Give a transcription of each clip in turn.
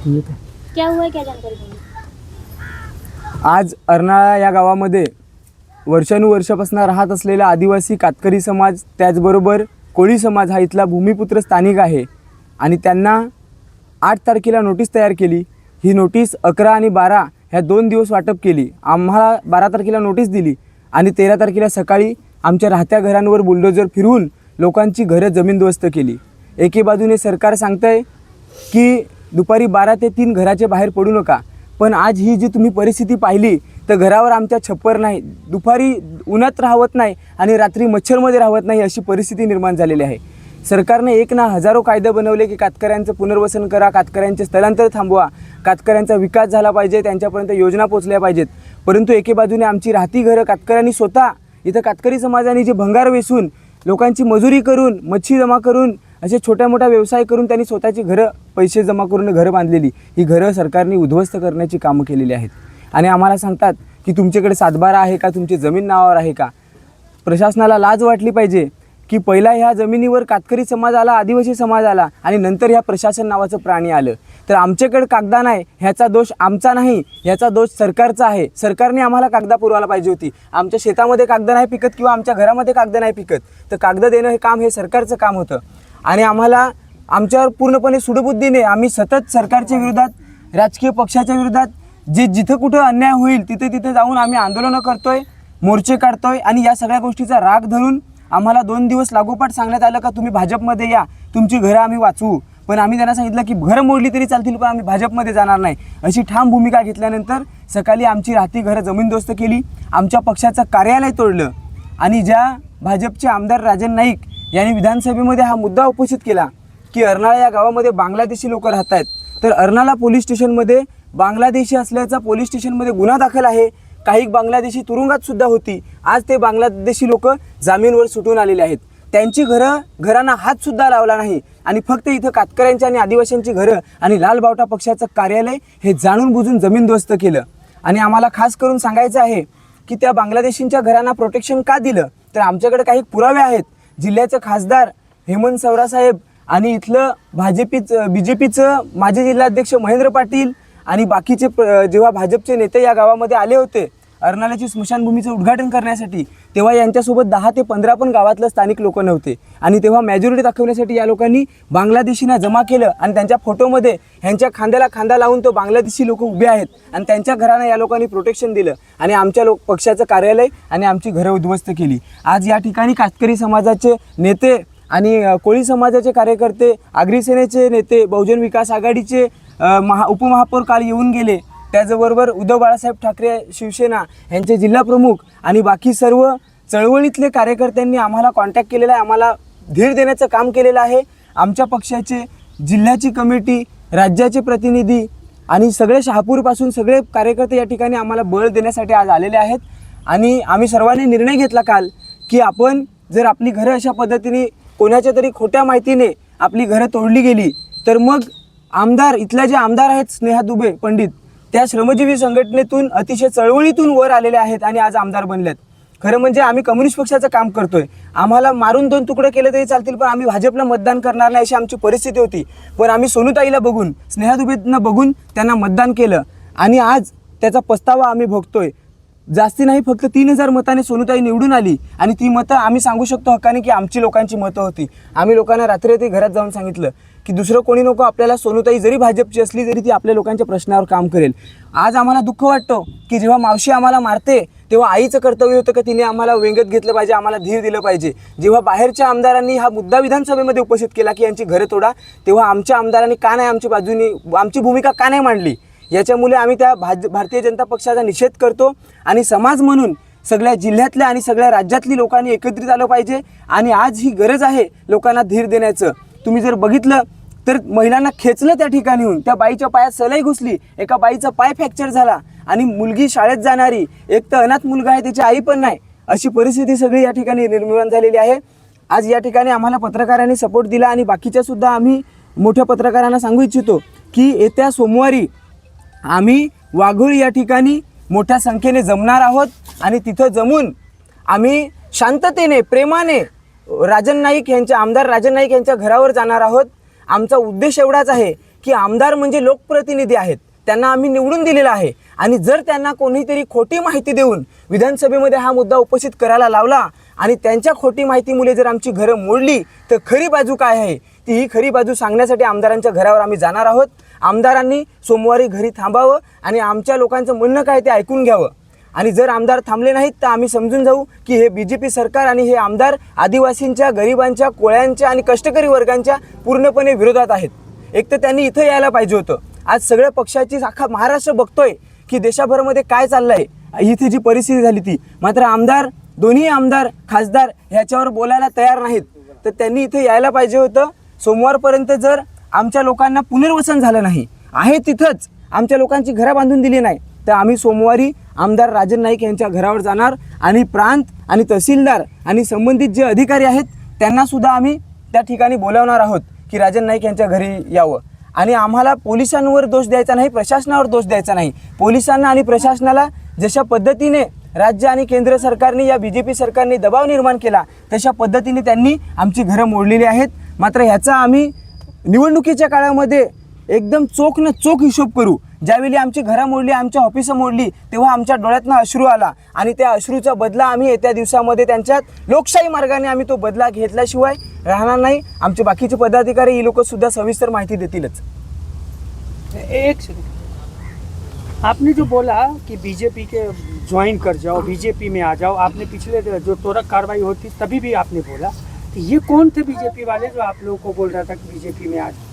क्या हुआ है, क्या जानकारी देंगे? आज अर्नाळा या गावामध्ये वर्षानुवर्षापासून राहत असलेला आदिवासी कातकरी समाज, त्याचबरोबर कोळी समाज हा इथला भूमिपुत्र स्थानिक आहे आणि त्यांना 8 तारखेला नोटीस तयार केली। ही नोटीस 11 आणि 12 ह्या 2 दिवस वाटप केली। आम्हाला 12 तारखेला नोटीस दिली आणि 13 तारखेला सकाळी आमच्या राहत्या घरांवर बुलडोजर फिरवून लोकांची घरं जमीनदोस्त केली। एके बाजूने सरकार सांगतंय की दुपारी 12 ते 3 घराच्या बाहेर पडू नका, पण आज ही जी तुम्ही परिस्थिती पाहिली तर घरावर आमच्या छप्पर नाही, दुपारी उन्हात राहत नाही आणि रात्री मच्छरमध्ये राहत नाही, अशी परिस्थिती निर्माण झालेली आहे। सरकारने एक ना हजारो कायदे बनवले की कातकऱ्यांचं पुनर्वसन करा, कातकऱ्यांचे स्थलांतर थांबवा, कातकऱ्यांचा विकास झाला पाहिजे, त्यांच्यापर्यंत योजना पोचल्या पाहिजेत। परंतु एके बाजूने आमची राहती घरं कातकऱ्यांनी स्वतः इथं कातकरी समाजाने जे भंगार वेचून लोकांची मजुरी करून, मच्छी जमा करून, असे छोट्या मोठा व्यवसाय करून त्यांनी स्वतःची घरं पैसे जमा करून घरं बांधलेली, ही घरं सरकारने उद्ध्वस्त करण्याची कामं केलेली आहेत। आणि आम्हाला सांगतात की तुमच्याकडे सातबारा आहे का, तुमची जमीन नावावर आहे का। प्रशासनाला लाज वाटली पाहिजे की पहिला ह्या जमिनीवर कातकरी समाज आला, आदिवासी समाज आला आणि नंतर ह्या प्रशासन नावाचं प्राणी आलं। तर आमच्याकडे कागदा नाही, ह्याचा दोष आमचा नाही, ह्याचा दोष सरकारचा आहे। सरकारने आम्हाला कागदा पुरवायला पाहिजे होती। आमच्या शेतामध्ये कागद नाही पिकत किंवा आमच्या घरामध्ये कागद नाही पिकत, तर कागद देणं हे काम हे सरकारचं काम होतं। आणि आम्हाला आमच्यावर पूर्णपणे सुडबुद्धीने आम्ही सतत सरकारच्या विरोधात, राजकीय पक्षाच्या विरोधात जिथं कुठं अन्याय होईल तिथे जाऊन आम्ही आंदोलनं करतोय, मोर्चे काढतोय आणि या सगळ्या गोष्टीचा राग धरून आम्हाला 2 दिवस लागोपाठ सांगण्यात आलं का तुम्ही भाजपमध्ये या, तुमची घरं आम्ही वाचवू। पण आम्ही त्यांना सांगितलं की घरं मोडली तरी चालतील, पण आम्ही भाजपमध्ये जाणार नाही, अशी ठाम भूमिका घेतल्यानंतर सकाळी आमची राहती घरं जमीनदोस्त केली, आमच्या पक्षाचं कार्यालय तोडलं आणि ज्या भाजपचे आमदार राजन नाईक यांनी विधानसभेमध्ये हा मुद्दा उपस्थित केला की अर्नाळा या गावामध्ये बांगलादेशी लोक राहत आहेत, तर अर्नाळा पोलीस स्टेशनमध्ये बांगलादेशी असल्याचा पोलीस स्टेशनमध्ये गुन्हा दाखल आहे। काही बांगलादेशी तुरुंगात सुद्धा होती। आज ते बांगलादेशी लोक जामीनवर सुटून आलेले आहेत। त्यांची घरांना हात सुद्धा लावला नाही आणि फक्त इथं कातकऱ्यांची आणि आदिवासींची घरं आणि लाल बावटा पक्षाचं कार्यालय हे जाणून बुजून जमीनदोस्त केलं। आणि आम्हाला खास करून सांगायचं आहे की त्या बांगलादेशींच्या घरांना प्रोटेक्शन का दिलं, तर आमच्याकडे काही पुरावे आहेत। जिल्ह्याचे खासदार हेमंत सवरासाहेब आणि इथलं बीजेपीचं माजी जिल्हाध्यक्ष महेंद्र पाटील आणि बाकीचे जेव्हा भाजपचे नेते या गावामध्ये आले होते अर्नाळ्याची स्मशानभूमीचं उद्घाटन करण्यासाठी, तेव्हा यांच्यासोबत 10 ते 15 पण गावातलं स्थानिक लोक नव्हते आणि तेव्हा मेजॉरिटी दाखवण्यासाठी या लोकांनी बांगलादेशींना जमा केलं आणि त्यांच्या फोटोमध्ये ह्यांच्या खांद्याला खांदा लावून तो बांगलादेशी लोक उभे आहेत आणि त्यांच्या घरांना या लोकांनी प्रोटेक्शन दिलं आणि आमच्या पक्षाचं कार्यालय आणि आमची घरं उद्ध्वस्त केली। आज या ठिकाणी कातकरी समाजाचे नेते आणि कोळी समाजाचे कार्यकर्ते, आगरी सेनेचे नेते, बहुजन विकास आघाडीचे उपमहापौर काल येऊन गेले, त्याचबरोबर उद्धव बाळासाहेब ठाकरे शिवसेना यांचे जिल्हा प्रमुख आणि बाकी सर्व चळवळीतले कार्यकर्त्यांनी आम्हाला कॉन्टॅक्ट केलेला आहे, आम्हाला धीर देण्याचं काम केलेलं आहे। आमच्या पक्षाचे जिल्ह्याची कमिटी, राज्याचे प्रतिनिधी आणि सगळे शहापूरपासून सगळे कार्यकर्ते या ठिकाणी आम्हाला बळ देण्यासाठी आज आलेले आहेत। आणि आम्ही सर्वांनी निर्णय घेतला काल की आपण जर आपली घरं अशा पद्धतीने कोणाच्या तरी खोट्या माहितीने आपली घरं तोडली गेली तर मग आमदार, इथल्या जे आमदार आहेत स्नेहा दुबे पंडित, त्या श्रमजीवी संघटनेतून अतिशय चळवळीतून वर आलेले आहेत आणि आज आमदार बनलेत। खरं म्हणजे आम्ही कम्युनिस्ट पक्षाचं काम करतोय, आम्हाला मारून 2 तुकडे केले तरी चालतील, पण आम्ही भाजपला मतदान करणार नाही अशी आमची परिस्थिती होती। पण आम्ही सोनूताईला बघून, स्नेहा दुबेंना बघून त्यांना मतदान केलं आणि आज त्याचा पस्तावा आम्ही भोगतोय। जास्ती नाही, फक्त 3000 मताने सोनूताई निवडून आली आणि ती मतं आम्ही सांगू शकतो हक्काने की आमची लोकांची मतं होती। आम्ही लोकांना रात्री घरात जाऊन सांगितलं की दुसरं कोणी नको, आपल्याला सोनूताई जरी भाजपची असली तरी ती आपल्या लोकांच्या प्रश्नावर काम करेल। आज आम्हाला दुःख वाटतं की जेव्हा मावशी आम्हाला मारते तेव्हा आईचं कर्तव्य होतं की तिने आम्हाला वेंगत घेतलं पाहिजे, आम्हाला धीर दिलं पाहिजे। जेव्हा बाहेरच्या आमदारांनी हा मुद्दा विधानसभेमध्ये उपस्थित केला की यांची घरं तोडा, तेव्हा आमच्या आमदारांनी का नाही आमची बाजूने आमची भूमिका का नाही मांडली, याच्यामुळे आम्ही त्या भारतीय जनता पक्षाचा निषेध करतो। आणि समाज म्हणून सगळ्या जिल्ह्यातल्या आणि सगळ्या राज्यातली लोकांनी एकत्रित आलं पाहिजे आणि आज ही गरज आहे लोकांना धीर देण्याचं। तुम्ही जर बघितलं तर महिलांना खेचलं त्या ठिकाणीहून, त्या बाईच्या पायात सलाई घुसली, एका बाईचा पाय फ्रॅक्चर झाला आणि मुलगी शाळेत जाणारी, एक तर अनाथ मुलगा आहे, त्याची आई पण नाही, अशी परिस्थिती सगळी या ठिकाणी निर्माण झालेली आहे। आज या ठिकाणी आम्हाला पत्रकारांनी सपोर्ट दिला आणि बाकीच्या सुद्धा आम्ही मोठ्या पत्रकारांना सांगू इच्छितो की येत्या सोमवारी आम्ही वाघोळी या ठिकाणी मोठ्या संख्येने जमणार आहोत आणि तिथं जमून आम्ही शांततेने, प्रेमाने राजन नाईक यांच्या, आमदार राजन नाईक यांच्या घरावर जाणार आहोत। आमचा उद्देश एवढाच आहे की आमदार म्हणजे लोकप्रतिनिधी आहेत, त्यांना आम्ही निवडून दिलेलं आहे आणि जर त्यांना कोणीतरी खोटी माहिती देऊन विधानसभेमध्ये हा मुद्दा उपस्थित करायला लावला आणि त्यांच्या खोटी माहितीमुळे जर आमची घरं मोडली तर खरी बाजू काय आहे ती ही खरी बाजू सांगण्यासाठी आमदारांच्या घरावर आम्ही जाणार आहोत. आमदारांनी सोमवारी घरी थांबावं आणि आमच्या लोकांचं म्हणणं काय ते ऐकून घ्यावं आणि जर आमदार थांबले नाहीत तर आम्ही समजून जाऊ की हे BJP सरकार आणि हे आमदार आदिवासींच्या, गरिबांच्या, कोळ्यांच्या आणि कष्टकरी वर्गांच्या पूर्णपणे विरोधात आहेत. एक तर त्यांनी इथं यायला पाहिजे होतं. आज सगळ्या पक्षाची अख्खा महाराष्ट्र बघतोय की देशाभरामध्ये काय चाललंय, इथे जी परिस्थिती झाली ती. मात्र आमदार, दोन्ही आमदार, खासदार ह्याच्यावर बोलायला तयार नाहीत. तर त्यांनी इथे यायला पाहिजे होतं. सोमवारपर्यंत जर आमच्या लोकांना पुनर्वसन झालं नाही, आहे तिथंच आमच्या लोकांची घरं बांधून दिली नाही, तर आम्ही सोमवारी आमदार राजन नाईक यांच्या घरावर जाणार आणि प्रांत आणि तहसीलदार आणि संबंधित जे अधिकारी आहेत त्यांनासुद्धा आम्ही त्या ठिकाणी बोलावणार आहोत की राजन नाईक यांच्या घरी यावं. आणि आम्हाला पोलिसांवर दोष द्यायचा नाही, प्रशासनावर दोष द्यायचा नाही. पोलिसांना आणि प्रशासनाला जशा पद्धतीने राज्य आणि केंद्र सरकारने या BJP सरकारने दबाव निर्माण केला तशा पद्धतीने त्यांनी आमची घरं मोडलेली आहेत. मात्र ह्याचा आम्ही निवडणुकीच्या काळामध्ये एकदम चोख न चोख हिशोब करू. ज्यावेळी आमची घरं मोडली, आमच्या ऑफिसं मोडली, तेव्हा आमच्या डोळ्यातनं अश्रू आला आणि त्या अश्रूचा बदला आम्ही येत्या दिवसामध्ये त्यांच्यात लोकशाही मार्गाने आम्ही तो बदला घेतल्याशिवाय राहणार नाही. आमचे बाकीचे पदाधिकारी ही लोकसुद्धा सविस्तर माहिती देतीलच. एक सेकंड, आपने जो बोला कि BJP के ज्वाइन कर जाओ, BJP में आ जाओ, आपने पिछले जो त्वरित कार्रवाई होती तभी भी आपने बोला, तो ये कौन थे BJP वाले जो आप लोगों को बोल रहा था कि BJP में आ जाओ?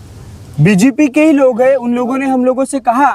BJP के ही लोग हैं. उन लोगों ने हम लोगों से कहा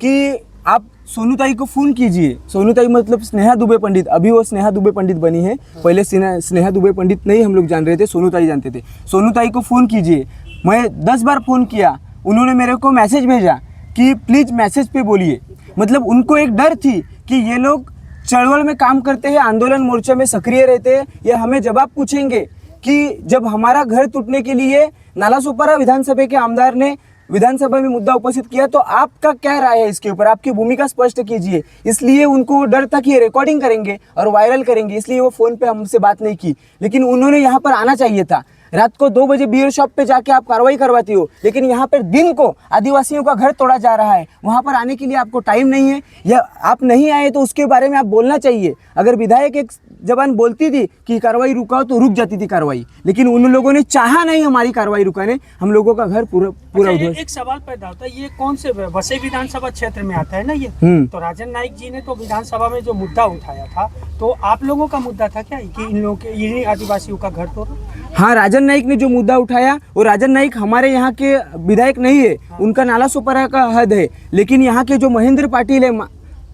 कि आप सोनूताई को फ़ोन कीजिए. सोनूताई मतलब स्नेहा दुबे पंडित, अभी वो स्नेहा दुबे पंडित बनी है. पहले स्नेहा दुबे पंडित नहीं हम लोग जान रहे थे, सोनूताई जानते थे. सोनूताई को फ़ोन कीजिए. मैं 10 बार फ़ोन किया, उन्होंने मेरे को मैसेज भेजा कि प्लीज़ मैसेज पे बोलिए. मतलब उनको एक डर थी कि ये लोग चळवळ में काम करते हैं, आंदोलन मोर्चे में सक्रिय रहते हैं, ये हमें जवाब पूछेंगे कि जब हमारा घर टूटने के लिए नालासोपारा विधानसभा के आमदार ने विधानसभा में मुद्दा उपस्थित किया तो आपका क्या राय है इसके ऊपर, आपकी भूमिका स्पष्ट कीजिए. इसलिए उनको डर था कि ये रिकॉर्डिंग करेंगे और वायरल करेंगे, इसलिए वो फ़ोन पे हमसे बात नहीं की. लेकिन उन्होंने यहाँ पर आना चाहिए था. रात को 2 बजे बियर शॉप पे जाके आप कार्रवाई करवाती हो, लेकिन यहाँ पर दिन को आदिवासियों का घर तोड़ा जा रहा है. वहाँ पर आने के लिए आपको टाइम नहीं है या आप नहीं आए तो उसके बारे में आप बोलना चाहिए. अगर विधायक एक जबान बोलती थी कि कार्रवाई रुकाओ तो रुक जाती थी कार्रवाई, लेकिन उन लोगों ने चाहा नहीं हमारी कार्रवाई रुकाने. हम लोगों का घर पूरा अच्छा, एक सवाल पैदा होता है, ये कौन से वसई विधानसभा क्षेत्र में आता है ना ये? तो राजन नाईक जी ने तो विधानसभा में जो मुद्दा उठाया था, तो आप लोगों का मुद्दा था क्या कि इन लोगों के, इन्हीं आदिवासियों का घर तोड़ो? हाँ, राजन नाईक ने जो मुद्दा उठाया, वो राजन नाईक हमारे यहाँ के विधायक नहीं है. उनका नालासोपारा का हद है. लेकिन यहाँ के जो महेंद्र पाटिल है,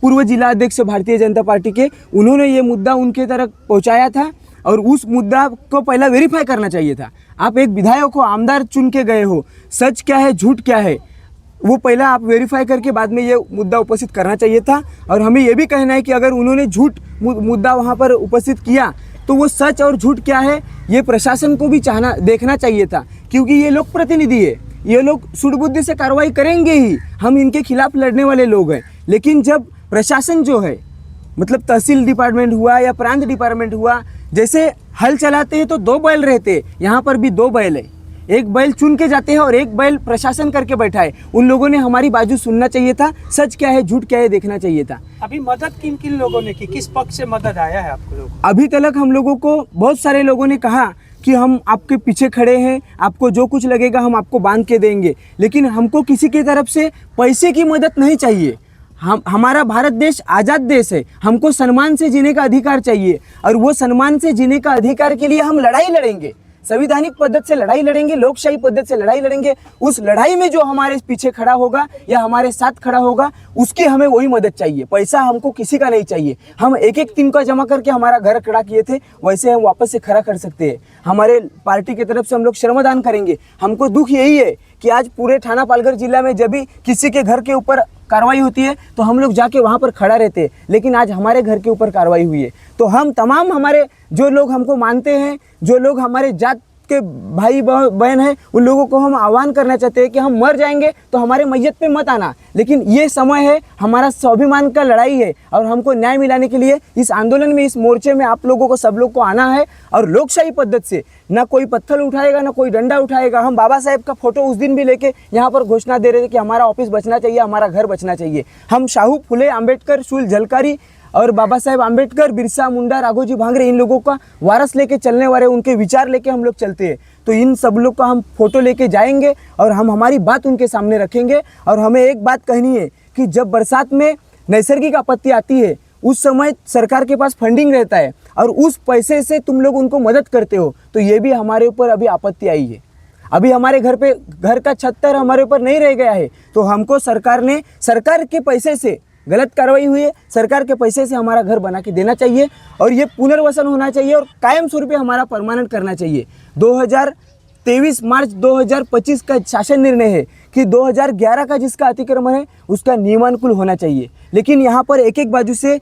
पूर्व जिला अध्यक्ष भारतीय जनता पार्टी के, उन्होंने ये मुद्दा उनके तरफ पहुँचाया था और उस मुद्दा को पहला वेरीफाई करना चाहिए था. आप एक विधायक को आमदार चुन के गए हो, सच क्या है झूठ क्या है वो पहला आप वेरीफाई करके बाद में ये मुद्दा उपस्थित करना चाहिए था. और हमें ये भी कहना है कि अगर उन्होंने झूठ मुद्दा वहाँ पर उपस्थित किया तो वो सच और झूठ क्या है ये प्रशासन को भी देखना चाहिए था. क्योंकि ये लोग प्रतिनिधि है, ये लोग सुडबुद्धि से कार्रवाई करेंगे ही. हम इनके खिलाफ लड़ने वाले लोग हैं. लेकिन जब प्रशासन जो है, मतलब तहसील डिपार्टमेंट हुआ या प्रांत डिपार्टमेंट हुआ, जैसे हल चलाते हैं तो 2 बैल रहते हैं, यहाँ पर भी 2 बैल है. एक बैल चुन के जाते हैं और एक बैल प्रशासन करके बैठा है. उन लोगों ने हमारी बाजू सुनना चाहिए था. सच क्या है झूठ क्या है देखना चाहिए था. अभी मदद किन किन लोगों ने की, किस पक्ष से मदद आया है आपको लोग? अभी तक हम लोगों को बहुत सारे लोगों ने कहा कि हम आपके पीछे खड़े हैं, आपको जो कुछ लगेगा हम आपको बांध के देंगे. लेकिन हमको किसी की तरफ से पैसे की मदद नहीं चाहिए. हमारा भारत देश आज़ाद देश है. हमको सम्मान से जीने का अधिकार चाहिए और वो सम्मान से जीने का अधिकार के लिए हम लड़ाई लड़ेंगे. संवैधानिक पद्धति से लड़ाई लड़ेंगे, लोकशाही पद्धति से लड़ाई लड़ेंगे. उस लड़ाई में जो हमारे पीछे खड़ा होगा या हमारे साथ खड़ा होगा उसकी हमें वही मदद चाहिए. पैसा हमको किसी का नहीं चाहिए. हम एक दिन का जमा करके हमारा घर खड़ा किए थे, वैसे हम वापस से खड़ा कर सकते हैं. हमारे पार्टी की तरफ से हम लोग श्रमदान करेंगे. हमको दुख यही है कि आज पूरे थाना पालघर जिला में जब भी किसी के घर के ऊपर कार्रवाई होती है तो हम लोग जाके वहाँ पर खड़ा रहते हैं. लेकिन आज हमारे घर के ऊपर कार्रवाई हुई है तो हम तमाम हमारे जो लोग हमको मानते हैं, जो लोग हमारे जात के भाई बहन हैं उन लोगों को हम आह्वान करना चाहते हैं कि हम मर जाएंगे तो हमारे मैयत पे मत आना, लेकिन ये समय है, हमारा स्वाभिमान का लड़ाई है और हमको न्याय मिलाने के लिए इस आंदोलन में, इस मोर्चे में आप लोगों को, सब लोग को आना है। और लोकशाही पद्धति से ना कोई पत्थर उठाएगा ना कोई डंडा उठाएगा। हम बाबा साहेब का फोटो उस दिन भी लेके यहाँ पर घोषणा दे रहे थे कि हमारा ऑफिस बचना चाहिए, हमारा घर बचना चाहिए। हम शाहू फुले आंबेडकर, शूल झलकारी और बाबा साहेब आंबेडकर, बिरसा मुंडा, राघोजी भांगरे, इन लोगों का वारस लेके चलने वाले, उनके विचार लेके हम लोग चलते हैं। तो इन सब लोग का हम फोटो लेके जाएंगे और हम हमारी बात उनके सामने रखेंगे। और हमें एक बात कहनी है कि जब बरसात में नैसर्गिक आपत्ति आती है उस समय सरकार के पास फंडिंग रहता है और उस पैसे से तुम लोग उनको मदद करते हो, तो ये भी हमारे ऊपर अभी आपत्ति आई है। अभी हमारे घर का छत्तर हमारे ऊपर नहीं रह गया है, तो हमको सरकार के पैसे से गलत कार्रवाई हुई है, सरकार के पैसे से हमारा घर बना के देना चाहिए और ये पुनर्वसन होना चाहिए और कायम स्वरूप हमारा परमानेंट करना चाहिए। 2023 मार्च 2025 का शासन निर्णय है कि 2011 का जिसका अतिक्रमण है उसका नियमानुकूल होना चाहिए, लेकिन यहाँ पर एक एक बाजू से